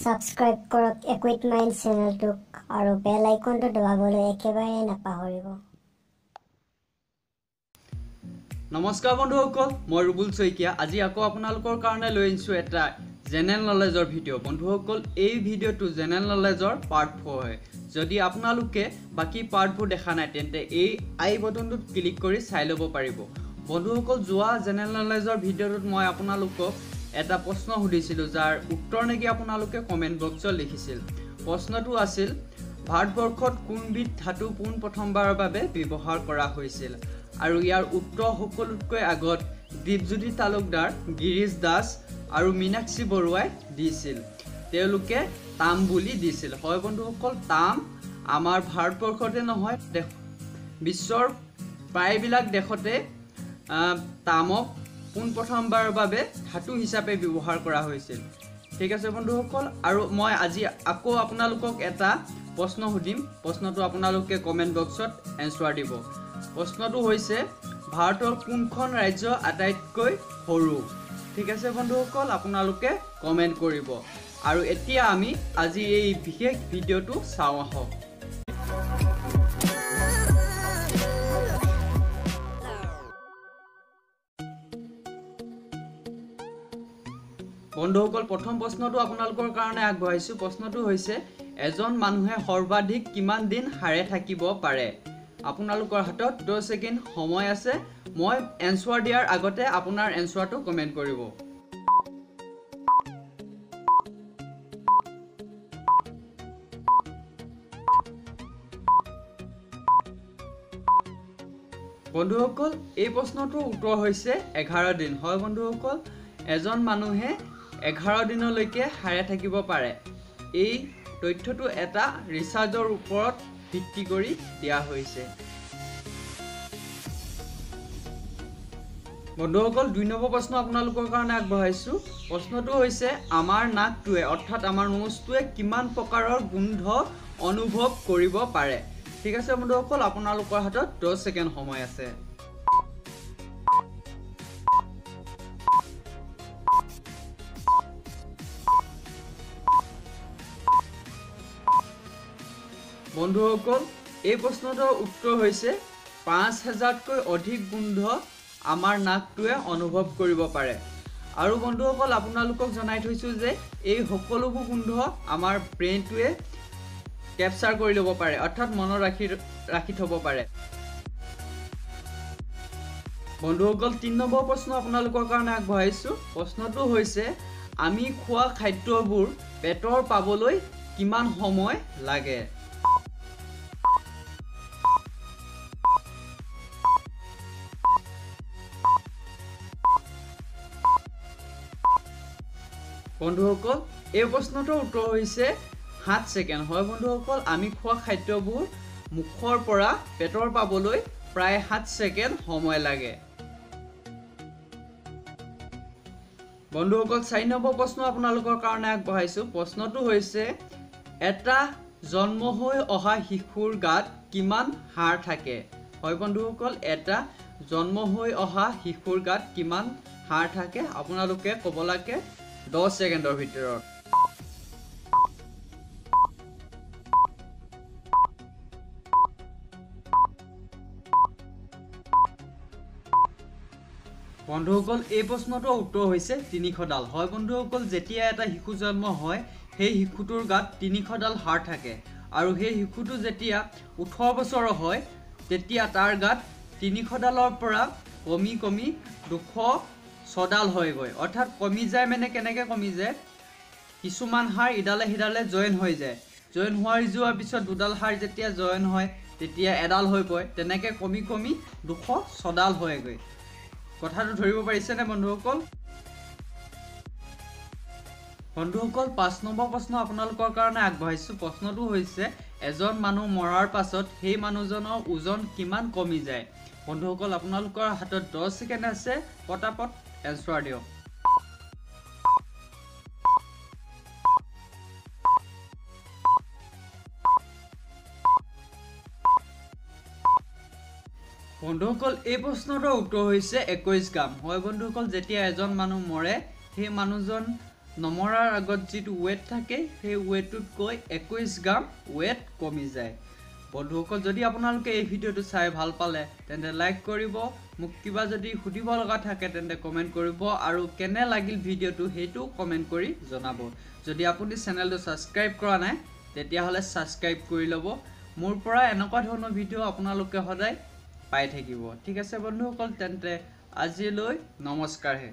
Subscribe কৰক acute mind চেনেলটোক আৰু বেল আইকনটো দবাবলৈ একেবাৰে নাপাহৰিব। নমস্কাৰ বন্ধুসকল, মই ৰুবুল শইকীয়া। আজি আকৌ আপোনালোকৰ কাৰণে লৈ আনিছোঁ এটা জেনেৰেল নলেজৰ ভিডিঅ'। বন্ধুসকল, এই ভিডিঅ'টো জেনেৰেল নলেজৰ পাৰ্ট 4 হয়। যদি আপোনালোকে বাকী পাৰ্টবোৰ দেখা নাই তেন্তে এই আই বটনটোত ক্লিক কৰি চাই ল'ব পাৰিব। বন্ধুসকল, যোৱা জেনেৰেল নলেজৰ ভিডিঅ'টোত মই আপোনালোকক এটা প্ৰশ্ন সুধিছিলোঁ, যাৰ উত্তৰ নেকি আপোনালোকে কমেণ্ট বক্সত লিখিছিল। প্ৰশ্নটো আছিল, ভাৰতবৰ্ষত কোনবিধ ধাতু পোনপ্ৰথমবাৰৰ বাবে ব্যৱহাৰ কৰা হৈছিল? আৰু ইয়াৰ উত্তৰ সকলোতকৈ আগত দীপজ্যোতি তালুকদাৰ, গিৰীশ দাস আৰু মীনাক্ষী বৰুৱাই দিছিল। তেওঁলোকে তাম বুলি দিছিল। হয় বন্ধুসকল, তাম আমাৰ ভাৰতবৰ্ষতে নহয়, বিশ্বৰ প্ৰায়বিলাক দেশতে তামক পোনপ্ৰথমবাৰৰ বাবে ধাতু হিচাপে ব্যৱহাৰ কৰা হৈছিল। ঠিক আছে বন্ধুসকল, আৰু মই আজি আকৌ আপোনালোকক এটা প্ৰশ্ন সুধিম। প্ৰশ্নটো আপোনালোকে কমেণ্ট বক্সত এনচাৰ দিব। প্ৰশ্নটো হৈছে, ভাৰতৰ কোনখন ৰাজ্য আটাইতকৈ সৰু? ঠিক আছে বন্ধুসকল, আপোনালোকে কমেণ্ট কৰিব। আৰু এতিয়া আমি আজি এই বিশেষ ভিডিঅ'টো চাওঁ আহক। বন্ধুসকল, প্ৰথম প্ৰশ্নটো আপোনালোকৰ কাৰণে আগবঢ়াইছোঁ। প্ৰশ্নটো হৈছে, এজন মানুহে সৰ্বাধিক কিমান দিন সাৰে থাকিব পাৰে? আপোনালোকৰ হাতত 10 ছেকেণ্ড সময় আছে। মই এনচাৰ দিয়াৰ আগতে আপোনাৰ এনচাৰটো কমেণ্ট কৰিব। বন্ধুসকল, এই প্ৰশ্নটোৰ উত্তৰ হৈছে 11 দিন। হয় বন্ধুসকল, এজন মানুহে 11 দিনলৈকে সাৰে থাকিব পাৰে। এই তথ্যটো এটা ৰিচাৰ্চৰ ওপৰত ভিত্তি কৰি দিয়া হৈছে। বন্ধুসকল, 2 নম্বৰ প্ৰশ্ন আপোনালোকৰ কাৰণে আগবঢ়াইছোঁ। প্ৰশ্নটো হৈছে, আমাৰ নাকটোৱে অৰ্থাৎ আমাৰ নোজটোৱে কিমান প্ৰকাৰৰ গোন্ধ অনুভৱ কৰিব পাৰে? ঠিক আছে বন্ধুসকল, আপোনালোকৰ হাতত 10 ছেকেণ্ড সময় আছে। বন্ধুসকল, এই প্ৰশ্নটোৰ উত্তৰ হৈছে 5000তকৈ অধিক গোন্ধ আমাৰ নাকটোৱে অনুভৱ কৰিব পাৰে। আৰু বন্ধুসকল, আপোনালোকক জনাই থৈছোঁ যে এই সকলোবোৰ গোন্ধ আমাৰ ব্ৰেইনটোৱে কেপচাৰ কৰি ল'ব পাৰে, অৰ্থাৎ মনত ৰাখি থ'ব পাৰে। বন্ধুসকল, 3 নম্বৰ প্ৰশ্ন আপোনালোকৰ কাৰণে আগবঢ়াইছোঁ। প্ৰশ্নটো হৈছে, আমি খোৱা খাদ্যবোৰ পেটৰ পাবলৈ কিমান সময় লাগে? বন্ধুসকল, এই প্ৰশ্নটোৰ উত্তৰ হৈছে 7 ছেকেণ্ড। হয় বন্ধুসকল, আমি খোৱা খাদ্যবোৰ মুখৰ পৰা পেটৰ পাবলৈ প্ৰায় 7 ছেকেণ্ড সময় লাগে। বন্ধুসকল, 4 নম্বৰ প্ৰশ্ন আপোনালোকৰ কাৰণে আগবঢ়াইছোঁ। প্ৰশ্নটো হৈছে, এটা জন্ম হৈ অহা শিশুৰ গাত কিমান হাড় থাকে? হয় বন্ধুসকল, এটা জন্ম হৈ অহা শিশুৰ গাত কিমান হাড় থাকে? আপোনালোকে ক'ব লাগে 10 ছেকেণ্ডৰ ভিতৰত। বন্ধুসকল, এই প্ৰশ্নটোৰ উত্তৰ হৈছে 300ডাল। হয় বন্ধুসকল, যেতিয়া এটা শিশু জন্ম হয়, সেই শিশুটোৰ গাত 300ডাল হাড় থাকে। আৰু সেই শিশুটো যেতিয়া 18 বছৰৰ হয়, তেতিয়া তাৰ গাত 300ডালৰ পৰা কমি 206ডাল হয়গৈ। অৰ্থাৎ কমি যায় মানে কেনেকৈ কমি যায়? কিছুমান হাড় ইডালে সিডালে জইন হৈ যায়। জইন যোৱাৰ পিছত 2ডাল হাড় যেতিয়া জইন হয়, তেতিয়া এডাল হৈ পৰে। তেনেকৈ কমি 206ডাল হয়গৈ। কথাটো ধৰিব পাৰিছেনে বন্ধুসকল? বন্ধুসকল, 5 নম্বৰ প্ৰশ্ন আপোনালোকৰ কাৰণে আগবঢ়াইছোঁ। প্ৰশ্নটো হৈছে, এজন মানুহ মৰাৰ পাছত সেই মানুহজনৰ ওজন কিমান কমি যায়? বন্ধুসকল, আপোনালোকৰ হাতত 10 ছেকেণ্ড আছে। পটাপট এনচাৰ দিয়ক। বন্ধুসকল, এই প্ৰশ্নটোৰ উত্তৰ হৈছে 21 গ্ৰাম। হয় বন্ধুসকল, যেতিয়া এজন মানুহ মৰে, সেই মানুহজন নমৰাৰ আগত যিটো ৱেট থাকে সেই ৱেটটোতকৈ 21 গ্ৰাম ৱেট কমি যায় বন্ধুসকল যদি আপোনালোকে এই ভিডিঅ'টো চাই ভাল পালে তেন্তে লাইক কৰিব মোক কিবা যদি সুধিব লগা থাকে তেন্তে কমেন্ট কৰিব আৰু কেনে লাগিল ভিডিঅ'টো হেতু কমেন্ট কৰি জনাব যদি আপুনি চেনেলটো সাবস্ক্ৰাইব কৰা নাই তেতিয়াহলে সাবস্ক্ৰাইব কৰি লব মোৰ পৰা এনেকুৱা ধৰণৰ ভিডিঅ' আপোনালোকে সদায় পাই থাকিব ঠিক আছে বন্ধুসকল তেন্তে আজিলৈ নমস্কাৰ হে